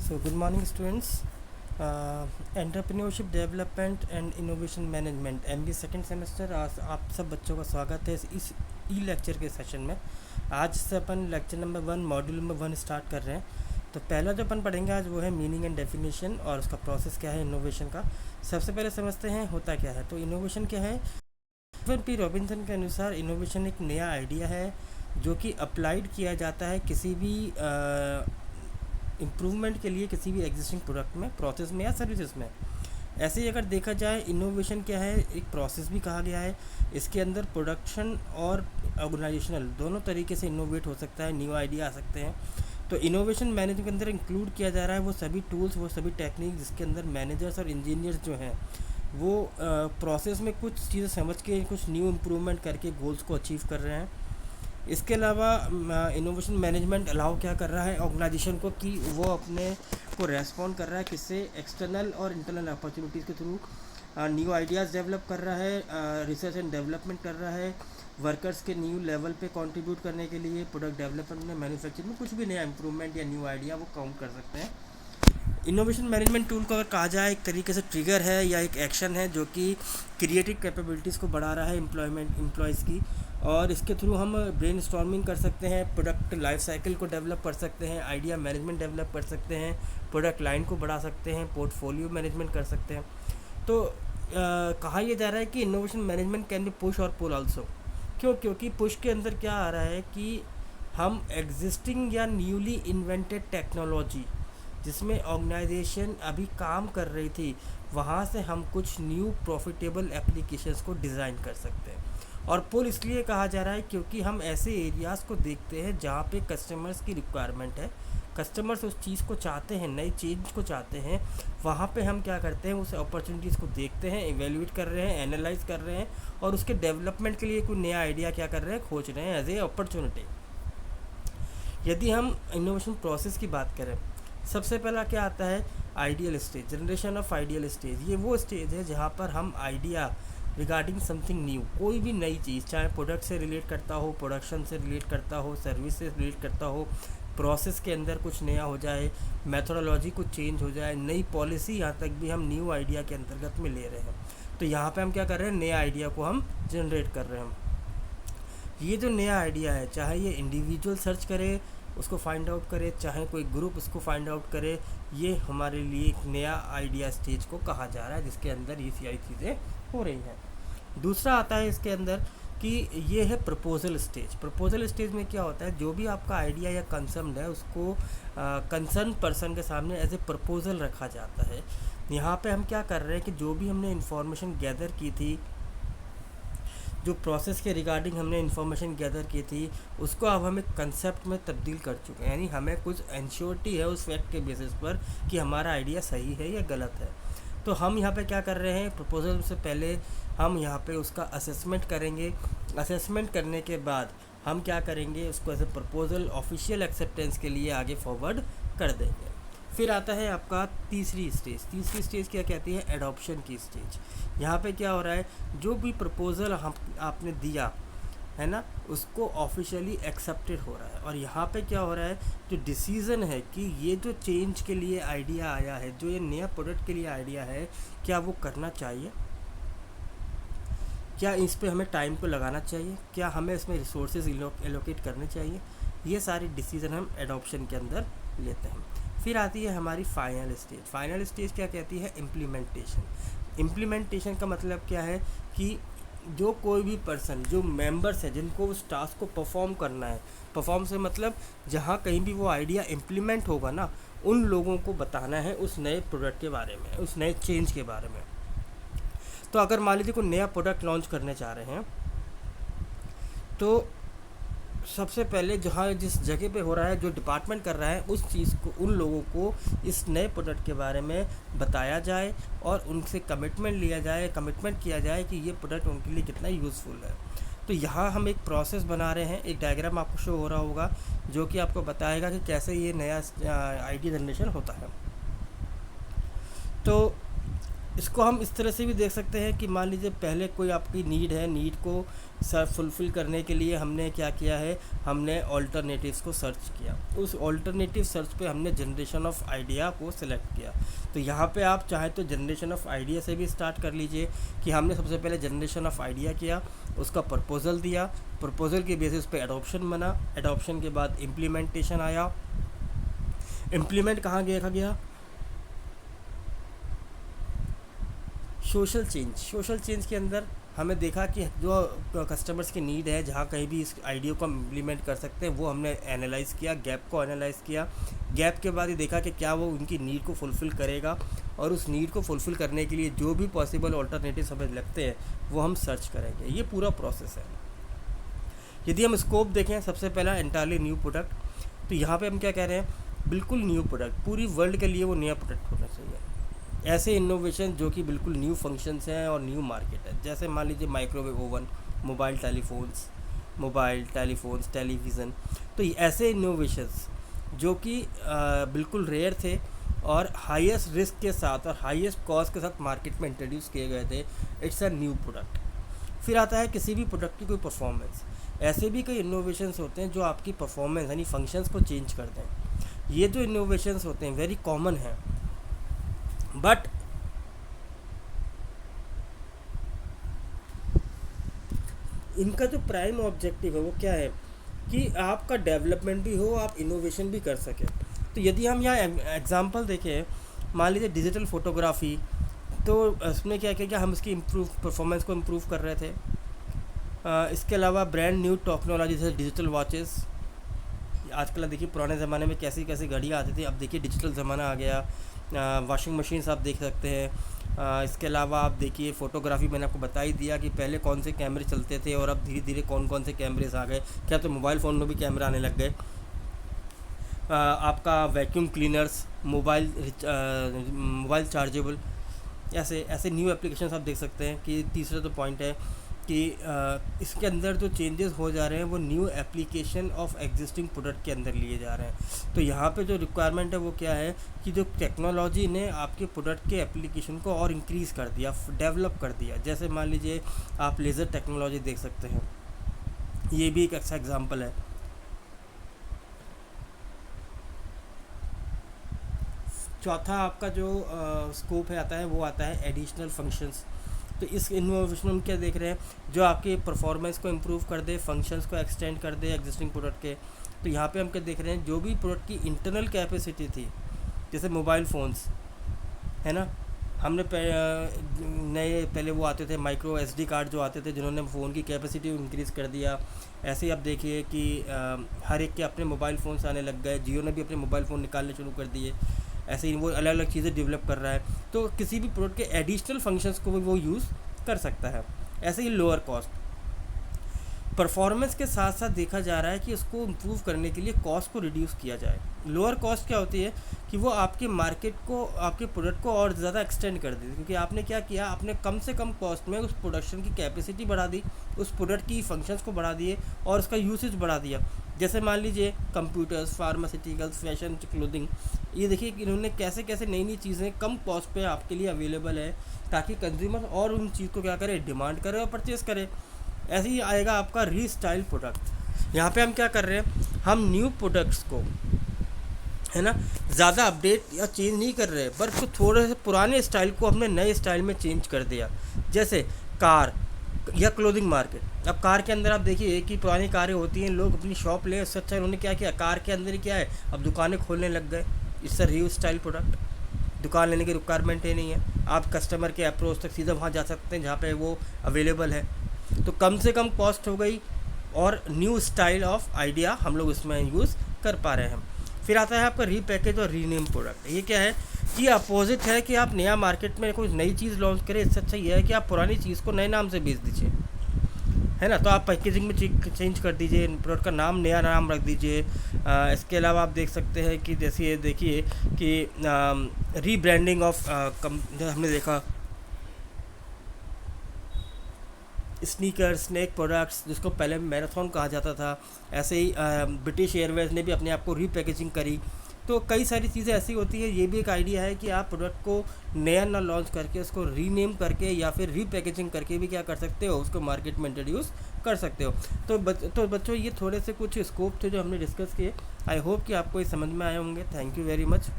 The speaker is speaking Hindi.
So good morning students. Entrepreneurship development and innovation management MBA second semester. आज आप सब बच्चों का स्वागत है इस ई लेक्चर के सेशन में। आज से अपन lecture number 1 module number 1 start कर रहे हैं। तो पहला जो अपन पढ़ेंगे आज वो है मीनिंग एंड डेफिनेशन और उसका प्रोसेस क्या है इनोवेशन का। सबसे पहले समझते हैं होता क्या है। तो इनोवेशन क्या है। स्टीफन पी रॉबिन्सन के अनुसार इनोवेशन एक नया आइडिया है जो कि अप्लाइड किया जाता है किसी भी इम्प्रूवमेंट के लिए किसी भी एग्जिस्टिंग प्रोडक्ट में, प्रोसेस में या सर्विसेज में। ऐसे ही अगर देखा जाए इनोवेशन क्या है, एक प्रोसेस भी कहा गया है। इसके अंदर प्रोडक्शन और ऑर्गेनाइजेशनल दोनों तरीके से इनोवेट हो सकता है, न्यू आइडिया आ सकते हैं। तो इनोवेशन मैनेजमेंट के अंदर इंक्लूड किया जा रहा है वो सभी टूल्स, वो सभी टेक्निक जिसके अंदर मैनेजर्स और इंजीनियर्स जो हैं वो प्रोसेस में कुछ चीज़ें समझ के कुछ न्यू इम्प्रूवमेंट करके गोल्स को अचीव कर रहे हैं। इसके अलावा इनोवेशन मैनेजमेंट अलाउ क्या कर रहा है ऑर्गेनाइजेशन को कि वो अपने को रेस्पॉन्ड कर रहा है किससे, एक्सटर्नल और इंटरनल अपॉर्चुनिटीज़ के थ्रू। न्यू आइडियाज़ डेवलप कर रहा है, रिसर्च एंड डेवलपमेंट कर रहा है, वर्कर्स के न्यू लेवल पे कंट्रीब्यूट करने के लिए प्रोडक्ट डेवलपमेंट में, मैन्युफैक्चरिंग में कुछ भी नया इंप्रूवमेंट या न्यू आइडिया वो काउंट कर सकते हैं। इनोवेशन मैनेजमेंट टूल को अगर कहा जाए एक तरीके से ट्रिगर है या एक एक्शन है जो कि क्रिएटिव कैपेबिलिटीज़ को बढ़ा रहा है एम्प्लॉयज़ की, और इसके थ्रू हम ब्रेन स्टॉर्मिंग कर सकते हैं, प्रोडक्ट लाइफ साइकिल को डेवलप कर सकते हैं, आइडिया मैनेजमेंट डेवलप कर सकते हैं, प्रोडक्ट लाइन को बढ़ा सकते हैं, पोर्टफोलियो मैनेजमेंट कर सकते हैं। तो कहा यह जा रहा है कि innovation management can be push और पुल आल्सो। क्योंकि पुश के अंदर क्या आ रहा है कि हम एग्जिस्टिंग या न्यूली इन्वेंटेड टेक्नोलॉजी जिसमें ऑर्गेनाइजेशन अभी काम कर रही थी वहाँ से हम कुछ न्यू प्रॉफिटेबल एप्लीकेशंस को डिज़ाइन कर सकते हैं। और पुल इसलिए कहा जा रहा है क्योंकि हम ऐसे एरियाज़ को देखते हैं जहाँ पे कस्टमर्स की रिक्वायरमेंट है, कस्टमर्स उस चीज़ को चाहते हैं, नई चेंज को चाहते हैं। वहाँ पे हम क्या करते हैं, उस अपॉर्चुनिटीज़ को देखते हैं, इवेल्यूएट कर रहे हैं, एनालाइज कर रहे हैं और उसके डेवलपमेंट के लिए कोई नया आइडिया क्या कर रहे हैं, खोज रहे हैं एज ए अपॉर्चुनिटी। यदि हम इनोवेशन प्रोसेस की बात करें, सबसे पहला क्या आता है ideal stage, generation of ideal stage. ये वो स्टेज है जहाँ पर हम आइडिया रिगार्डिंग समथिंग न्यू, कोई भी नई चीज़, चाहे प्रोडक्ट से रिलेट करता हो, प्रोडक्शन से रिलेट करता हो, सर्विस से रिलेट करता हो, प्रोसेस के अंदर कुछ नया हो जाए, मेथोडोलॉजी कुछ चेंज हो जाए, नई पॉलिसी, यहाँ तक भी हम न्यू आइडिया के अंतर्गत में ले रहे हैं। तो यहाँ पे हम क्या कर रहे हैं, नया आइडिया को हम जनरेट कर रहे हैं। ये जो नया आइडिया है, चाहे ये इंडिविजुअल सर्च करे उसको फाइंड आउट करे, चाहे कोई ग्रुप उसको फाइंड आउट करे, ये हमारे लिए एक नया आइडिया स्टेज को कहा जा रहा है जिसके अंदर ये सारी चीज़ें हो रही हैं। दूसरा आता है इसके अंदर कि ये है प्रपोजल स्टेज। प्रपोजल स्टेज में क्या होता है, जो भी आपका आइडिया या कंसर्न है उसको कंसर्न पर्सन के सामने एज ए प्रपोजल रखा जाता है। यहाँ पे हम क्या कर रहे हैं कि जो भी हमने इन्फॉर्मेशन गैदर की थी, जो प्रोसेस के रिगार्डिंग हमने इन्फॉर्मेशन गैदर की थी, उसको अब हम एक कंसेप्ट में तब्दील कर चुके हैं। यानी हमें कुछ एंश्योरिटी है उस फैक्ट के बेसिस पर कि हमारा आइडिया सही है या गलत है। तो हम यहाँ पे क्या कर रहे हैं, प्रपोजल से पहले हम यहाँ पे उसका असेसमेंट करेंगे। असेसमेंट करने के बाद हम क्या करेंगे, उसको as a proposal official acceptance के लिए आगे फॉरवर्ड कर देंगे। फिर आता है आपका तीसरी स्टेज क्या कहती है, एडॉप्शन की स्टेज। यहाँ पे क्या हो रहा है, जो भी प्रपोज़ल हम आपने दिया है ना, उसको ऑफिशियली एक्सेप्टेड हो रहा है। और यहाँ पे क्या हो रहा है, जो डिसीज़न है कि ये जो चेंज के लिए आइडिया आया है, जो ये नया प्रोडक्ट के लिए आइडिया है, क्या वो करना चाहिए, क्या इस पे हमें टाइम को लगाना चाहिए, क्या हमें इसमें रिसोर्सेज एलोकेट करने चाहिए, ये सारी डिसीज़न हम एडॉप्शन के अंदर लेते हैं। फिर आती है हमारी फाइनल स्टेज क्या कहती है, इम्प्लीमेंटेशन का मतलब क्या है कि जो कोई भी पर्सन, जो मेंबर्स है जिनको उस टास्क को परफॉर्म करना है, परफॉर्म से मतलब जहाँ कहीं भी वो आइडिया इम्प्लीमेंट होगा ना, उन लोगों को बताना है उस नए प्रोडक्ट के बारे में, उस नए चेंज के बारे में। तो अगर मान लीजिए कोई नया प्रोडक्ट लॉन्च करने चाह रहे हैं, तो सबसे पहले जहाँ जिस जगह पे हो रहा है, जो डिपार्टमेंट कर रहा है, उस चीज़ को, उन लोगों को इस नए प्रोडक्ट के बारे में बताया जाए और उनसे कमिटमेंट किया जाए कि ये प्रोडक्ट उनके लिए कितना यूज़फुल है। तो यहाँ हम एक प्रोसेस बना रहे हैं, एक डायग्राम आपको शो हो रहा होगा जो कि आपको बताएगा कि कैसे ये नया आइडिया जनरेशन होता है। तो यहाँ पे क्या हो रहा है, जो भी प्रपोजल हम आपने दिया है ना, उसको ऑफिशियली एक्सेप्टेड हो रहा है। और यहाँ पे क्या हो रहा है, जो डिसीज़न है कि ये जो चेंज के लिए आइडिया है, क्या वो करना चाहिए, क्या इस पे हमें टाइम को लगाना चाहिए, क्या हमें इसमें रिसोर्सेज एलोकेट करने चाहिए, ये सारी डिसीज़न हम एडॉप्शन के अंदर लेते हैं। फिर आती है हमारी फाइनल स्टेज इसको हम इस तरह से भी देख सकते हैं कि मान लीजिए पहले कोई आपकी नीड है, नीड को सर फुलफ़िल करने के लिए हमने क्या किया है, हमने ऑल्टरनेटिव्स को सर्च किया, उस ऑल्टरनेटिव सर्च पे हमने जनरेशन ऑफ आइडिया को सिलेक्ट किया। तो यहाँ पे आप चाहे तो जनरेशन ऑफ आइडिया से भी स्टार्ट कर लीजिए कि हमने सबसे पहले जनरेशन ऑफ आइडिया किया, उसका प्रपोज़ल दिया, प्रपोज़ल के बेसिस पे एडॉप्शन बना, एडॉप्शन के बाद इम्प्लीमेंटेशन आया, इम्प्लीमेंट कहाँ देखा गया, सोशल चेंज। सोशल चेंज के अंदर हमें देखा कि जो कस्टमर्स की नीड है, जहाँ कहीं भी इस आइडिया को हम इम्प्लीमेंट कर सकते हैं, वो हमने एनालाइज़ किया, गैप को एनालाइज़ किया। गैप के बाद ये देखा कि क्या वो उनकी नीड को फुलफ़िल करेगा, और उस नीड को फुलफ़िल करने के लिए जो भी पॉसिबल ऑल्टरनेटिव्स हमें लगते हैं वो हम सर्च करेंगे। ये पूरा प्रोसेस है। यदि हम स्कोप देखें, सबसे पहला एंटायरली न्यू प्रोडक्ट, तो यहाँ पे हम क्या कह रहे हैं, बिल्कुल न्यू प्रोडक्ट, पूरी वर्ल्ड के लिए वो नया प्रोडक्ट होना चाहिए। ऐसे इनोवेशन जो कि बिल्कुल न्यू फंक्शंस हैं और न्यू मार्केट है, जैसे मान लीजिए microwave oven, mobile telephones, television. तो ऐसे इनोवेशंस जो कि बिल्कुल रेयर थे और हाईएस्ट रिस्क के साथ और हाईएस्ट कॉस्ट के साथ मार्केट में इंट्रोड्यूस किए गए थे, इट्स अ न्यू प्रोडक्ट। फिर आता है किसी भी प्रोडक्ट की कोई परफॉर्मेंस। ऐसे भी कई इनोवेशंस होते हैं जो आपकी परफॉर्मेंस यानी फंक्शंस को चेंज कर दें। ये जो इनोवेशंस होते हैं वेरी कॉमन हैं, बट इनका जो प्राइम ऑब्जेक्टिव है वो क्या है कि आपका डेवलपमेंट भी हो, आप इनोवेशन भी कर सकें। तो यदि हम यहाँ एग्जांपल देखें, मान लीजिए डिजिटल फोटोग्राफी, तो उसमें क्या किया, हम इसकी परफॉर्मेंस को इम्प्रूव कर रहे थे। इसके अलावा ब्रांड न्यू टेक्नोलॉजी जैसे डिजिटल वॉचेस। आजकल देखिए पुराने ज़माने में कैसी कैसी घड़ियाँ आती थी, अब देखिए डिजिटल ज़माना आ गया। वॉशिंग मशीन्स आप देख सकते हैं। इसके अलावा आप देखिए फ़ोटोग्राफी, मैंने आपको बता ही दिया कि पहले कौन से कैमरे चलते थे और अब धीरे धीरे कौन कौन से कैमरेज आ गए। क्या तो मोबाइल फ़ोन में भी कैमरा आने लग गए। आपका वैक्यूम क्लीनर्स, मोबाइल चार्जेबल, ऐसे ऐसे न्यू एप्लीकेशंस आप देख सकते हैं। कि तीसरा तो पॉइंट है कि इसके अंदर जो चेंजेस हो जा रहे हैं वो new application of existing product के अंदर लिए जा रहे हैं। तो यहाँ पे जो रिक्वायरमेंट है वो क्या है कि जो टेक्नोलॉजी ने आपके प्रोडक्ट के एप्लीकेशन को और इंक्रीज़ कर दिया, डेवलप कर दिया। जैसे मान लीजिए आप लेज़र टेक्नोलॉजी देख सकते हैं, ये भी एक अच्छा एग्जाम्पल है। चौथा आपका जो स्कोप है आता है वो आता है एडिशनल फंक्शंस। तो इस इनोवेशन में हम क्या देख रहे हैं, जो आपके परफॉर्मेंस को इम्प्रूव कर दे, फंक्शंस को एक्सटेंड कर दे एग्जिस्टिंग प्रोडक्ट के। तो यहाँ पे हम क्या देख रहे हैं, जो भी प्रोडक्ट की इंटरनल कैपेसिटी थी, जैसे मोबाइल फ़ोन्स है ना, हमने नए पहले वो आते थे माइक्रो SD कार्ड जो आते थे, जिन्होंने फ़ोन की कैपेसिटी इंक्रीज़ कर दिया। ऐसे ही आप देखिए कि हर एक के अपने मोबाइल फ़ोन्स आने लग गए, जियो ने भी अपने मोबाइल फ़ोन निकालने शुरू कर दिए। ऐसे ही वो अलग अलग चीज़ें डेवलप कर रहा है। तो किसी भी प्रोडक्ट के एडिशनल फंक्शंस को भी वो यूज़ कर सकता है। ऐसे ही लोअर कॉस्ट, परफॉर्मेंस के साथ साथ देखा जा रहा है कि उसको इम्प्रूव करने के लिए कॉस्ट को रिड्यूस किया जाए। लोअर कॉस्ट क्या होती है कि वो आपके मार्केट को, आपके प्रोडक्ट को और ज़्यादा एक्सटेंड कर देती है, क्योंकि आपने क्या किया, आपने कम से कम कॉस्ट में उस प्रोडक्शन की कैपेसिटी बढ़ा दी, उस प्रोडक्ट की फंक्शंस को बढ़ा दिए और उसका यूसेज बढ़ा दिया। जैसे मान लीजिए कंप्यूटर्स, फार्मास्यूटिकल्स, फैशन, क्लोथिंग, ये देखिए कि इन्होंने कैसे कैसे नई नई चीज़ें कम कॉस्ट पे आपके लिए अवेलेबल है, ताकि कंज्यूमर और उन चीज़ को क्या करे, डिमांड करे और परचेज़ करे। ऐसे ही आएगा आपका रीस्टाइल प्रोडक्ट। यहाँ पे हम क्या कर रहे हैं, हम न्यू प्रोडक्ट्स को है ना ज़्यादा अपडेट या चेंज नहीं कर रहे, पर तो थोड़े से पुराने स्टाइल को हमने नए स्टाइल में चेंज कर दिया। जैसे कार या क्लोथिंग मार्केट। अब कार के अंदर आप देखिए कि पुरानी कारें होती हैं, लोग अपनी शॉप ले, उससे अच्छा उन्होंने क्या किया, कार के अंदर ही क्या है, अब दुकानें खोलने लग गए। इससे रीयूज स्टाइल प्रोडक्ट, दुकान लेने की रिक्वायरमेंट ही नहीं है, आप कस्टमर के अप्रोच तक सीधा वहाँ जा सकते हैं जहाँ पे वो अवेलेबल है। तो कम से कम कॉस्ट हो गई और न्यू स्टाइल ऑफ आइडिया हम लोग इसमें यूज़ कर पा रहे हैं। फिर आता है आपका रीपैकेज और रीनेम प्रोडक्ट। ये क्या है कि अपोजिट है कि आप नया मार्केट में कोई नई चीज़ लॉन्च करें, इससे अच्छा ये है कि आप पुरानी चीज़ को नए नाम से बेच दीजिए, है ना। तो आप पैकेजिंग में चेंज कर दीजिए, प्रोडक्ट का नाम नया नाम रख दीजिए। इसके अलावा आप देख सकते हैं कि जैसे ये देखिए कि रीब्रांडिंग ऑफ हमने देखा स्नीकर, स्नैक प्रोडक्ट्स, जिसको पहले मैराथन कहा जाता था। ऐसे ही ब्रिटिश एयरवेज ने भी अपने आप को रीपैकेजिंग करी। तो कई सारी चीज़ें ऐसी होती है, ये भी एक आइडिया है कि आप प्रोडक्ट को नया ना लॉन्च करके उसको रीनेम करके या फिर रीपैकेजिंग करके भी क्या कर सकते हो, उसको मार्केट में इंट्रोड्यूस कर सकते हो। तो बच्चों ये थोड़े से कुछ स्कोप थे जो हमने डिस्कस किए। आई होप कि आपको ये समझ में आए होंगे। Thank you very much.